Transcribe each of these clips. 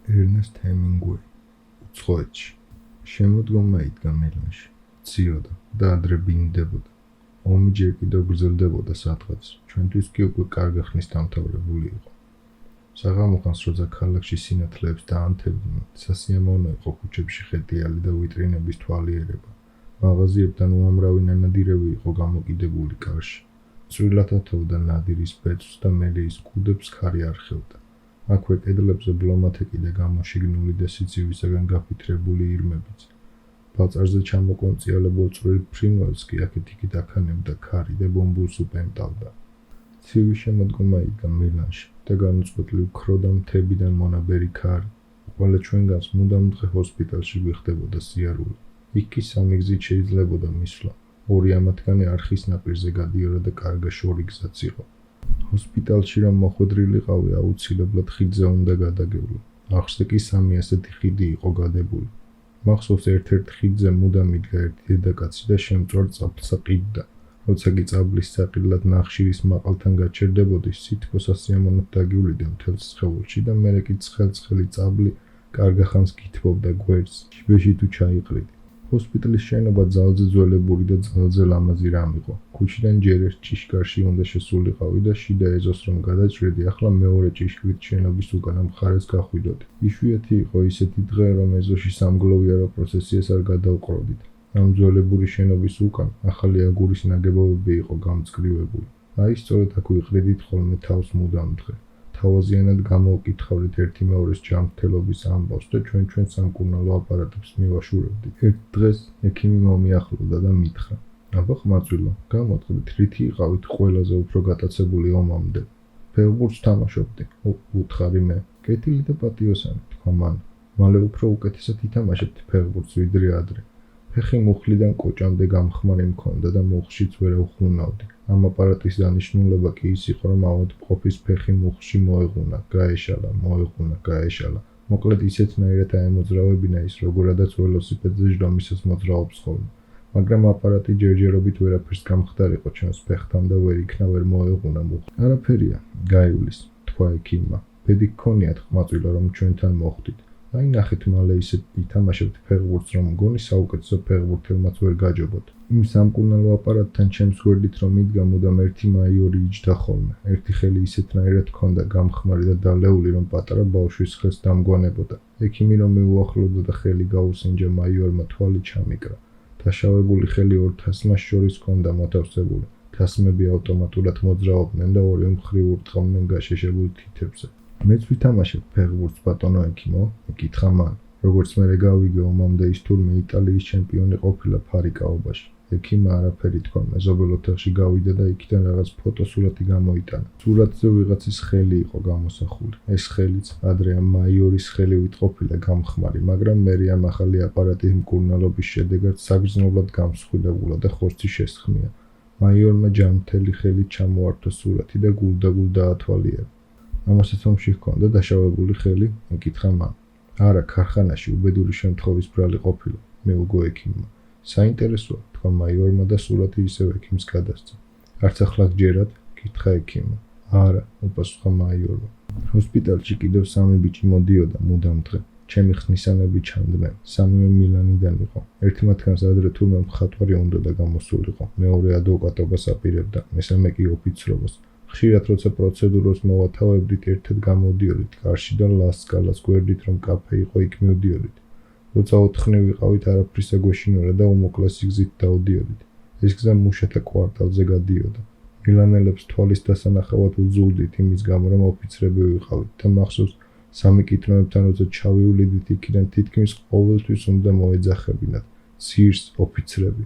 ერნესტ ჰემინგუეი უცხოეთში. შემოდგომა იდგა მილანში, ციოდა და ადრე ბინდებოდა. ომი ჯერ კიდევ გრძელდებოდა სადღაც, ჩვენთვის კი უკვე კარგი ხნის დამთავრებული იყო. საღამოხანს როცა ქალაქში სინათლეებს დაანთებდნენ, სასიამოვნო იყო ქუჩებში ხეტიალი და ვიტრინების თვალიერება. მაღაზიებთან უამრავი ნანადირევი იყო გამოკიდებული კარში. წვრილად ათოვდა ნადირის ბეწვს და მელიის კუდებს ქარი არ ხევდა. აქვე კედლებზე ბლომათეკი და გამოშიგნული და სიცივისაგან გაფითრებული ირმებიც. ბაწარზე ჩამოკონციალებულ წვრილ ფრინველს კი აქეთ-იქით აქანებდა ქარი და ბომბულს უპენტავდა. ცივი შემოდგომა იდგა მილანში და განუწყვეტლივ ქროდა მთებიდან მონაბერი ქარი. ყველა ჩვენგანს მუდამ დღე ჰოსპიტალში გვიხდებოდა სიარული. იქ კი სამი გზით შეიძლებოდა მისვლა. ორი ამათგანი არხის ნაპირზე გადიოდა და კარგა შორი გზაც იყო. ჰოსპიტალში რომ მოხვედრილიყავი აუცილებლად ხიდზე უნდა გადაგევლო. ახშზე კი სამი ასეთი ხიდი იყო გადებული. მახსოვს ერთ-ერთ ხიდზე მუდამ იდგა ერთი დედაკაცი და შემწვარ წაბლსა ყიდდა. როცა კი წაბლის საყიდლად ნახშირის მაყალთან გაჩერდებოდი, სითბოს სასიამოვნოდ დაგივლიდა მთელ სხეულში და მერე კი ცხელ-ცხელი წაბლი კარგა ხანს გითბობდა გვერდს, ჯიბეში თუ ჩაიყრიდი. ჰოსპიტალის შენობა ძალზე ძველებური და ძალზე ლამაზი რამ იყო. ქუჩიდან ჯერ ერთ ჭიშკარში უნდა შესულიყავი და შიდა ეზოს რომ გადაჭრიდი, ახლა მეორე ჭიშკრით შენობის უკანა მხარეს გახვიდოდი. იშვიათი იყო ისეთი დღე, რომ ეზოში სამგლოვიარო პროცესიას არ გადავყროდით. ამ ძველებური შენობის უკან ახალი აგურის ნაგებობები იყო გამწკრივებული. აი სწორედ აქ ვიყრიდით ხოლმე თავს მუდამ დღე. თავაზიანად გამოვკითხავდით ერთი მეორეს ჯანმრთელობის ამბავს და ჩვენ სამკურნალო აპარატებს მივაშურებდით. ერთ დღეს ექიმი მომიახლოვდა და მითხრა: აბა ხმაწვილო, გამოტყდით, რითი იყავით ყველაზე უფრო გატაცებული ომამდე? ფეხბურთს თამაშობდი, უთხარი მე. კეთილი და პატიოსანი, თქვა მან. მალე უფრო უკეთესად ითამაშებთ ფეხბურთს ვიდრე ადრე. ფეხი მუხლიდან კოჭამდე გამხმარი მქონდა და მუხლშიც ვერ ავხუნავდი. ამ აპარატის დანიშნულება კი ის იყო, რომ ავადმყოფის ფეხი მუხლში მოეღუნა, გაეშალა, მოეღუნა, გაეშალა. მოკლედ ისეთნაირად აემოძრავებინა ის, როგორადაც ველოსიპედზე ჟდომისას მოძრაობს ხოლმე. მაგრამ აპარატი ჯერჯერობით ვერაფერს გამხდარიყო ჩვენს ფეხთან და ვერ იქნა ვერ მოეღუნა მუხლი. არაფერია, გაივლის, თქვა ექიმმა. ბედი გქონიათ ხმაწვილო, რომ ჩვენთან მოხვდით. აი ნახეთ მალე ისეთ ითამაშებთ ფეხბურთს, რომ მგონი საუკეთესო ფეხბურთელმაც ვერ გაჯობოთ. იმ სამკურნალო აპარატთან ჩემს გვერდით რომ იდგა მუდამ ერთი მაიორი იჯდა ხოლმე. ერთი ხელი ისეთნაირად ჰქონდა გამხმარი და დალეული, რომ პატარა ბავშვის ხელს დამგვანებოდა. ექიმი რომ მეუახლოვდა და ხელი გაუსინჯა, მაიორმა თვალი ჩამიკრა. დაშავებული ხელი ორ თასმას შორის ჰქონდა მოთავსებული. თასმები ავტომატურად მოძრაობდნენ და ორივე მხრივ ურტყავდნენ გაშეშებულ თითებზე. მეც ვითამაშებ ფეხბურთს ბატონო ექიმო, მიკითხა მან. როგორც მერე გავიგე, ომამდე ის თურმე იტალიის ჩემპიონი ყოფილა ფარიკაობაში. ექიმმა არაფერი თქვა, მეზობელ ოთახში გავიდა და იქიდან რაღაც ფოტოსურათი გამოიტანა. სურათზე ვიღაცის ხელი იყო გამოსახული. ეს ხელიც ადრე ამ მაიორის ხელივით ყოფილა გამხმარი, მაგრამ მერე ამ ახალი აპარატის მკურნალობის შედეგად საგრძნობლად გამსხვილებულა და ხორცი შესხმია. მაიორმა ჯანმრთელი ხელით ჩამოართვა სურათი და გულდაგულ დაათვალიერა. ამასაც ომში ჰქონდა დაშავებული ხელი? მიკითხა მან. არა, ქარხანაში უბედური შემთხვევის ბრალი ყოფილა, მეუგო ექიმმა. საინტერესოა, თქვა მაიორმა და სურათი ისევ ექიმს გადასცა. არც ახლა გჯერათ? კითხა ექიმმა. არა, უპასუხა მაიორმა. ჰოსპიტალში კიდევ სამი ბიჭი მოდიოდა მუდამ დღე. ჩემი ხნისანები ჩანდნენ. სამივე მილანიდან იყო. ერთი მათგანს ადრე თურმე მხატვარი უნდა და გამოსულიყო. მეორე ადვოკატობას აპირებდა, მესამე კი ოფიცრობას. ხშირად როცა პროცედურას მოვათავებდით, ერთად გამოდიოდით კარშიდან ლასკალას გვერდით, რომ კაფე იყო, იქ მივდიოდით. როცა ოთხნი ვიყავით, არაფრის აგვეშინურა და უმოკლესი გზით დავდიოდით. ეს გზა მუშათა კვარტალზე გადიოდა. მილანელებს თვალის დასანახავად უძულდით იმის გამო, რომ ოფიცრები ვიყავით და მახსოვს სამი კითხვებთან როცა ჩავივლიდით იქიდან, თითქმის ყოველთვის უნდა მოეძახებინათ ძირს ოფიცრები.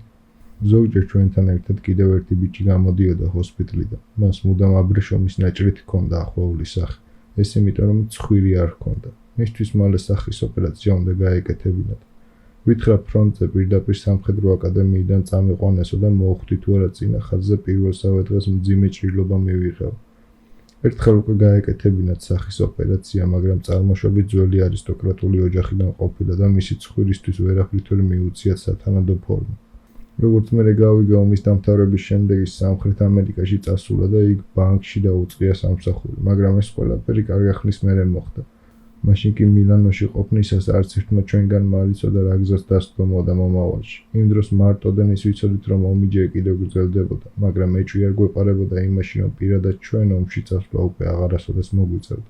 ზოგჯერ ჩვენთან ერთად კიდევ ერთი ბიჭი გამოდიოდა ჰოსპიტალიდან. მას მუდამ აბრეშომის ნაჭრით ჰქონდა ახვეული სახე. ეს იმიტომ, რომ ცხვირი არ ჰქონდა. მისთვის მალე სახის ოპერაცია უნდა გაეკეთებინათ. ვითხრა ფრონტზე პირდაპირ სამხედრო აკადემიიდან წამიყვანესო და მოუხდი თუ არა წინა ხაზზე პირველსავე დღეს მძიმე ჭრილობა მივიღეო. ერთხელ უკვე გაეკეთებინათ სახის ოპერაცია, მაგრამ წარმოშობით ძველი არისტოკრატული ოჯახიდან ყოფილა და მისი ცხვირისთვის ვერაფრით ვერ მიუციათ სათანადო ფორმა. როგორც მერე გავიგე, ომის დამთავრების შემდეგ ის სამხრეთ ამერიკაში წასულა და იქ ბანკში დაუწყია სამსახური, მაგრამ ეს ყველაფერი კარგი ხნის მერე მოხდა. მაშინ კი მილანოში ყოფნისას არც ერთმა ჩვენგან მარიცოდა რა გზას დასწომოდა მომავალში. იმ დროს მარტოდან ის ვიცოდით, რომ ომი ჯერ კიდევ გრძელდებოდა, მაგრამ ეჭვი არ გვეპარებოდა იმაში, რომ პირადად ჩვენ ომში წასვლა უკვე აღარასოდეს მოგვიწევდა.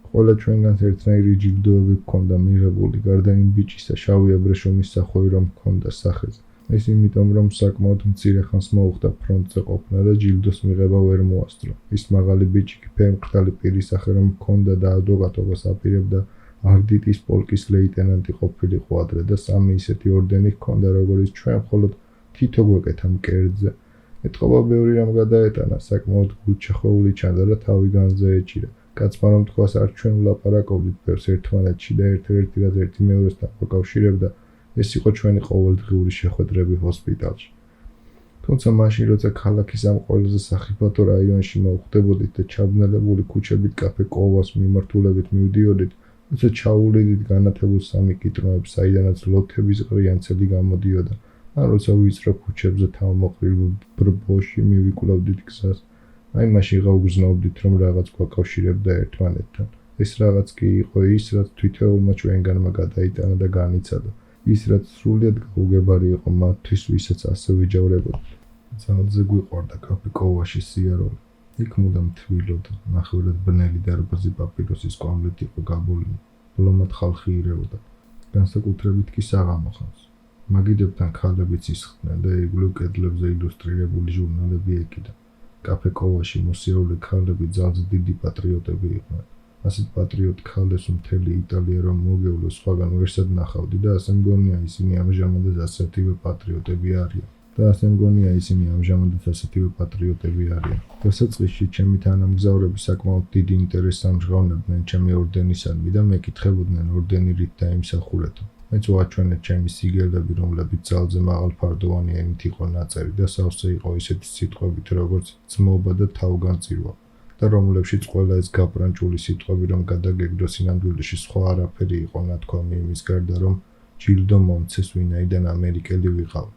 ყველა ჩვენგანს ერთნაირი ჯილდოები ჰქონდა მიღებული, გარდა იმ ბიჭისა შავი აბრეშუმის სახვევი რომ ჰქონდა სახეზე. ეს იმიტომ, რომ საკმაოდ მცირე ხანს მოუხდა ფრონტზე ყოფნა და ჯილდოს მიღება ვერ მოასწრო. ის მაღალი ბიჭი კი ფერმკრთალი პირისახე რომ ჰქონდა და ადვოკატობას აპირებდა არდიტის პოლკის ლეიტენანტი ყოფილიყო ადრე და 3 ისეთი ორდენი ჰქონდა, როგორც ჩვენ მხოლოდ თითო გვეკეთა მკერდზე. ეთყობა ბევრი რამ გადაეტანა, საკმაოდ გულჩახვეული ჩანდა და თავი განზე ეჭირა. კაცმა რომ თქვას არ ჩვენ ვლაპარაკობდით ბევრს ერთმანეთში და ერთ-ერთი რაც ერთი მეორესთან მოკავშირებდა, ეს იყო ჩვენი ყოველდღიური შეხვედრები ჰოსპიტალში. თუმცა მაშინ როცა ქალაქის ამ ყველაზე სახიფათო რაიონში მოვხვდებოდით და ჩაბნელებული ქუჩებით კაფე კოვას მიმართულებით მივდიოდით, როცა ჩაუვლიდით განათებულ სამიკიტროებს, საიდანაც ლოთების ყრიანცელი გამოდიოდა, ან როცა ვიწრო ქუჩებზე თავმოყრილ ბრბოში მივიკვლევდით გზას, აი მაშინ გავგზნობდით, რომ რაღაც გვაკავშირებდა ერთმანეთთან. ეს რაღაც კი იყო ის, რაც თითოეულმა ჩვენგანმა გადაიტანა და განიცადა. ის რაც სრულიად გაუგებარი იყო მათთვის, ვისაც ასე ვიჯავრებოდით. ძალზე გვიყვარდა კაფე კოვაში სიარული. იქ მუდამ თბილოდა, ნახევრად ბნელი დარბაზი პაპიროსის კვამლით იყო გაბოლილი. ბლომად ხალხი ირეოდა. განსაკუთრებით კი საღამო ხანს. მაგიდებთან ქალებიც ისხდნენ და იგლუვ კედლებზე ილუსტრირებული ჟურნალები ეკიდა. კაფე კოვაში მოსიარულე ქალები ძალზე დიდი პატრიოტები იყვნენ. ასეთ პატრიოტ ქალებს მთელი იტალია რომ მოგევლო სხვაგან ვერსად ნახავდი და ასე მგონია ისინი ამჟამადაც ასეთივე პატრიოტები არიან. დასაწყისში ჩემი თანამგზავრები საკმაოდ დიდი ინტერესს ამჟღავნებდნენ ჩემი ორდენისადმი და მეკითხებოდნენ ორდენი რით დაიმსახურეთო. მეც ვაჩვენეთ ჩემი სიგელები, რომლებიც ძალზე მაღალფარდოვანი ენით იყო ნაწერი და სავსე იყო ისეთი სიტყვებით, როგორც ძმობა და თავგანწირვა. და რომლებშიც ყველა ეს გაპრანჭული სიტყვები რომ გადაგეგდო სინამდვილეში სხვა არაფერი იყო ნათქვამი იმის გარდა რომ ჯილდო მომცეს ვინაიდან ამერიკელი ვიყავ.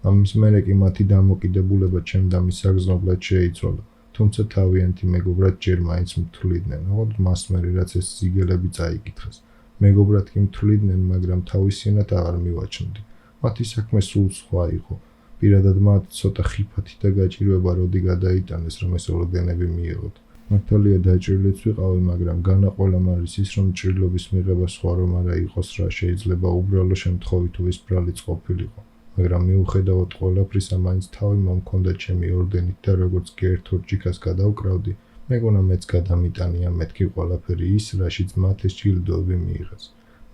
ამის მერე კი მათი დამოკიდებულება ჩემ და მის საგრძნობლად შეიცვალა, თუმცა თავიანთი მეგობრად ჯერ მაინც მთვლიდნენ, ოღონდ მას მერე რაც ეს სიგელები წაიკითხეს. მეგობრად კი მთვლიდნენ, მაგრამ თავისიანად აღარ მივაჩნდი. მათი საქმე სულ სხვა იყო. პირადად მათ ცოტა ხიფათი და გაჭირვება როდი გადაიტანეს რომ ეს ორდენები მიიღოთ. მართალია დაჭრილიც ვიყავი, მაგრამ განაყოლამ არის ის, რომ ჭრილობის მიღება სხვა რომ არა იყოს რა, შეიძლება უბრალო შემთხვევით ვისბრალიც ყოფილიყო. მაგრამ მიუხედავად ყველაფრისა, მაინც თავი მომქონდა ჩემი ორდენით და როგორც კი ერთ ორჯიქას გადავკრავდი, მეგონა მეც გადამიტანია მეთქი ყველაფერი ის, რაშიც მათ ეს ჯილდოები მიიღეს.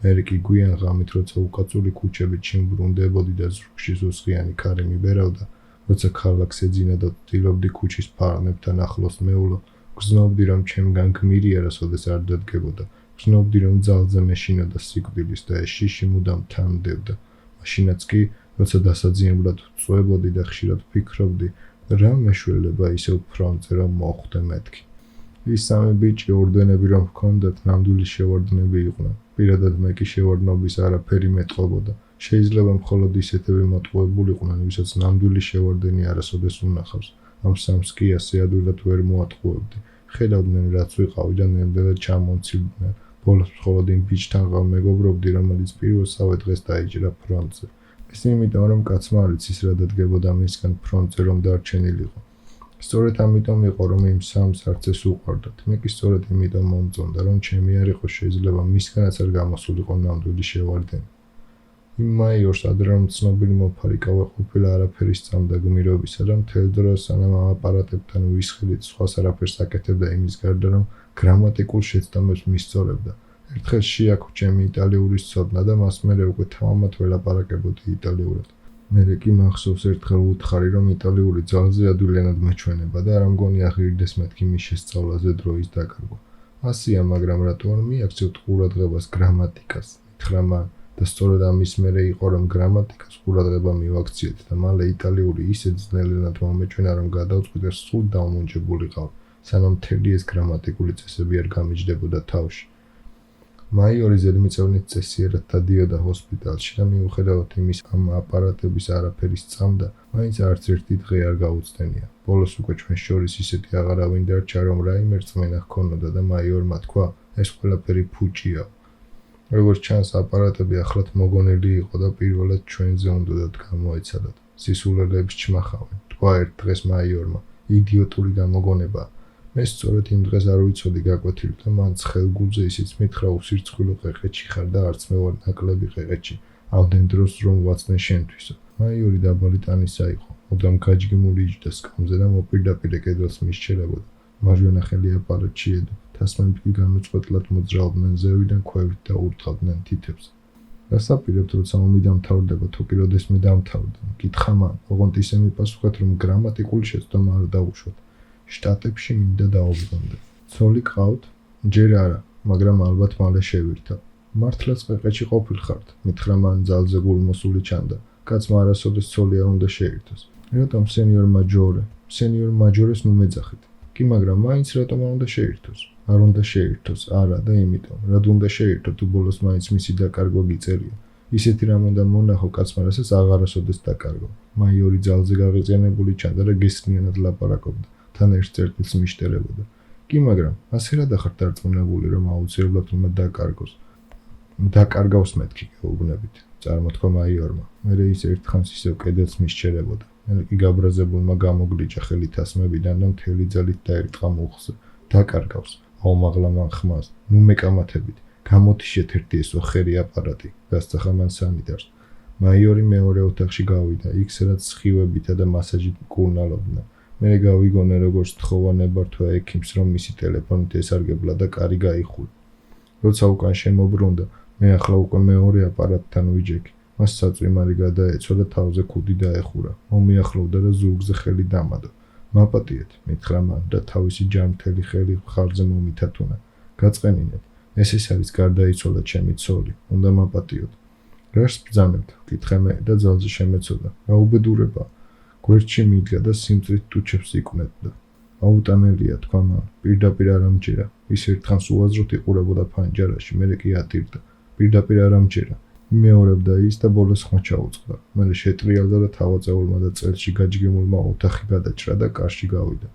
მერე კი გვიან ღამით, როცა უკაცური ქუჩებით ჩიმბრუნდებოდი და ზურგში სუსხიანი ქარი მიბერავდა, როცა ქალაქს ეძინა და ვცდილობდი ქუჩის ფარნებთან ახლოს მეულო, გრძნობდი რომ ჩემგან გმირი არასოდეს არ დადგებოდა. გრძნობდი რომ ძალზე მეშინოდა სიკვდილის და ეს შიში მუდამ თამდევდა. მაშინაც კი, როცა დასაძინებლად ვწვევოდი და ხშირად ვფიქრობდი, რა მეშველება ისევ ფრონტზე რომ მოხვდე მეთქი. ის სამი ბიჭი ორდენები რომ ჰქონდათ, ნამდვილი შევარდნები იყვნენ. პირადად მე კი შევარდნობის არაფერი მეტყობოდა. შეიძლება მხოლოდ ისეთები მოტყუებულიყვნენ, ვისაც ნამდვილი შევარდენი არასოდეს უნახავს. ამ სამს კი ასე ადვილად ვერ მოატყუებდი. ხედავდნენ რაც ვიყავი და ნელ-ნელა ჩამონცილდნენ. ბოლოს მხოლოდ იმ ბიჭთან მეგობრობდი, რომელიც პირველსავე დღეს დაიჭრა ფრონტზე. ეს იმიტომ რომ კაცმა არ იცის რა დადგებოდა მისგან ფრონტზე რომ დარჩენილიყო. სწორედ ამიტომ იყო რომ იმ სამს არც ეს უყვარდათ. მე კი სწორედ იმიტომ მომწონდა რომ ჩემი არ იყო შეიძლება მისგანაც არ გამოსულიყო ნამდვილი შევარდენი. იმ მაიორს ადრე რომ ცნობილი მოფარიკავე ყოფილა არაფერი სწამდა გმირობისა და მთელ დროს სანამ ამ აპარატებთან ვისხილით სხვას არაფერს აკეთებდა იმის გარდა რომ გრამატიკულ შეცდომებს მისწორებდა. ერთხელ შეაქო ჩემი იტალიურის ცოდნა და მას მერე უკვე თამამად ველაპარაკებოდი იტალიურად. მერე კი მახსოვს ერთხელ ვუთხარი რომ იტალიური ძალზე ადვილიანად მეჩვენება და არ მგონია ღირდეს მეთქი მის შესწავლაზე დროის დაკარგვა. ასია, მაგრამ რატო არ მიაქცევთ ყურადღებას გრამატიკას? მითხრა მან. და სწორედ ამის მერე იყო რომ გრამატიკას ყურადღება მივაქციეთ და მალე იტალიური ისე ძნელად მომეჩვენა რომ გადავწყვიტე სულ დავმონჯებულიყავ, სანამ მთელი ეს გრამატიკული წესები არ გამიჯდებოდა თავში. მაიორი ზედმიწევნით წესიერად დადიოდა ჰოსპიტალში და მიუხედავად იმის ამ აპარატების არაფერი სწამდა, მაინც არც ერთი დღე არ გაუწდენია. ბოლოს უკვე ჩვენ შორის ისეთი აღარავინ დარჩა რომ რაიმე რწმენა ჰქონოდა და მაიორმა თქვა, ეს ყველაფერი ფუჭია. როგორც ჩანს, აპარატები ახლად მოგონილი იყო და პირველად ჩვენზე უნდათ გამოეცადათ. სისულელეებს ჩმახავენ. თქვა ერთ დღეს მაიორმა, იდიოტური გამოგონება. მე სწორედ იმ დღეს არ ვიცოდი გაკვეთილი და მან ცხელგულზე ისიც მითხრა უსირცხვილო ყეყეთში ხარ და არც მე ვარ ნაკლები ყეყეთში. ამდენ დროს რომ ვაცნე შენთვისო. მაიორი დაბალი ტანისა იყო. მუდამ გაჯგიმული იჯდა სკამზე და მოპირდაპირე კედელს მისჩერებოდა. მარჯვენა ხელი აპარატში ედო. თასმები განუწყვეტლად მოძრაობდნენ ზევიდან ქვევით და ურტყავდნენ თითებს. გასაპირებთ, როცა ომი დამთავრდება, თუ კი როდესმე დამთავრდა. მკითხა მან, ოღონდ ისე მიპასუხეთ, რომ გრამატიკული შეცდომა არ დაუშვათ. შტატებში მინდა დაუბრუნდე. ცოლი გყავთ? ჯერ არა, მაგრამ ალბათ მალე შევირთავ. მართლაც ყეყეთში ყოფილხართ? მითხრა მან ძალზე გულმოსული ჩანდა. კაცმა არასოდეს ცოლი არ უნდა შეირთოს. რატომ სენიორ მაჯორე? სენიორ მაჯორეს ნუ მეძახით. კი, მაგრამ მაინც რატომ არ უნდა შეირთოს? არ უნდა შეირთოს, არა და იმიტომ, რად უნდა შეირთო თუ ბოლოს მაინც მისი დაკარგვა გიწერია. ისეთი რამ უნდა მონახო კაცმა, რასაც აღარასოდეს დაკარგვა. მაიორი ძალზე გაღიზიანებული ჩანდა და გესმიანად ლაპარაკობდა. თან ერთ წერტილს მიშტერებოდა. კი, მაგრამ ასე რა დახართ დარწმუნებული, რომ აუცილებლად უნდა დაკარგოს? დაკარგავს მეთქი გეუბნებით, წარმოთქვა მაიორმა. მერე ის ერთხანს ისევ კედელს მისჩერებოდა. მერე კი გაბრაზებულმა გამოგლიჭა ხელი თასმებიდან და მთელი ძალით დაერტყა მუხზე. დაკარგავს, აუმაღლა მან ხმას. ნუ მეკამათებით, გამოთიშეთ ერთი ეს ოხერი აპარატი, გასწახა მან სანიტარს. მაიორი მეორე ოთახში გავიდა, იქ სადაც სხივებითა და მასაჟით მკურნალობდნენ. მერე გავიგონე, როგორც თხოვა ნებართვა ექიმს, რომ მისი ტელეფონით ესარგებლა და კარი გაიხურა. როცა უკან შემობრუნდა, მე ახლა უკვე მეორე აპარატთან ვიჯექი. მას საწვიმარი გადაეცვა და თავზე ქუდი დაეხურა. მომიახლოვდა და ზურგზე ხელი დამადო. მაპატიეთ, მითხრა მან და თავისი ჯანმრთელი ხელი მხარზე მომითათუნა. გაწყენინეთ, ეს არის გარდაიცვალა ჩემი ცოლი, უნდა მაპატიოთ. რას ბრძანებთ? კითხე მე და ძალზე შემეცოდა. რა უბედურება? გვერდში მიდგა და სიმწრით ტუჩებს იკვნეთდა. აუტანელია, თქვა მან, პირდაპირ არ ამჯერა. ის ერთხანს უაზროდ იყურებოდა ფანჯარაში, მერე კი ატირდა. პირდაპირ არ ამჯერა. იმეორებდა ის და ბოლოს ხმა ჩაუწყდა. მერე შეტრიალდა და თავაწეულმა და წელში გაჯგემულმა ოთახი გადაჭრა და კარში გავიდა.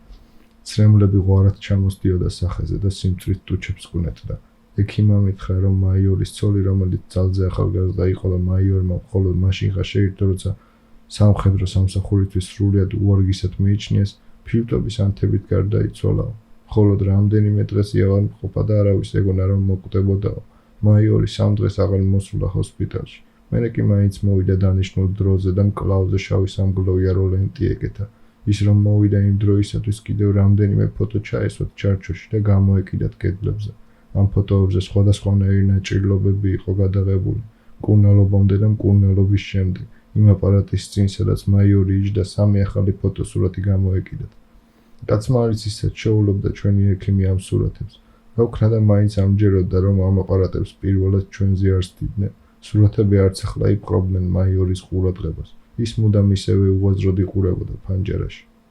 ცრემლები ღვარად ჩამოსდიოდა სახეზე და სიმწრით ტუჩებს კვნეთდა. ექიმმა მითხრა, რომ მაიორის ცოლი, რომელიც ძალზე ახალგაზრდა იყო და მაიორმა მხოლოდ მაშინღა შეირთო, როცა სამხედრო სამსახურისთვის სრულად უვარგისად მიიჩნიეს, ფილტვების ანთებით გარდაიცვალა. მხოლოდ რამდენიმე დღეს იავარ მყოფა და არავის ეგონა, რომ მოკვდებოდაო. მაიორი 3 დღეს აღარ მოსულა ჰოსპიტალში. მერე კი მაინც მოვიდა დანიშნულ დროზე და მკლავზე შავი სამგლოვია როლენტი ეკეთა. ის რომ მოვიდა იმ დროისათვის კიდევ რამდენიმე ფოტო ჩაესვათ ჩარჩოში და გამოეკიდათ კედლებზე. ამ ფოტოებზე სხვადასხვანაირი ნაწილობები იყო გადაღებული. მკურნალობამდე და მკურნალობის შემდეგ. იმ აპარატის წინ, სადაც მაიორი იჯდა, 3 ახალი ფოტოსურათი გამოეკიდათ. კაცმა არის ისეთ შეულობდა ჩვენი ექიმი ამ სურათებს. რა ვქნა და მაინც ამჯეროდა, რომ ამ აპარატებს პირველად ჩვენზე არ სდიდნენ. სურათები არც ახლა იპყრობდნენ მაიორის ყურადღებას. ის მუდამ ისევე უაზროდ იყურებოდა ფანჯარაში.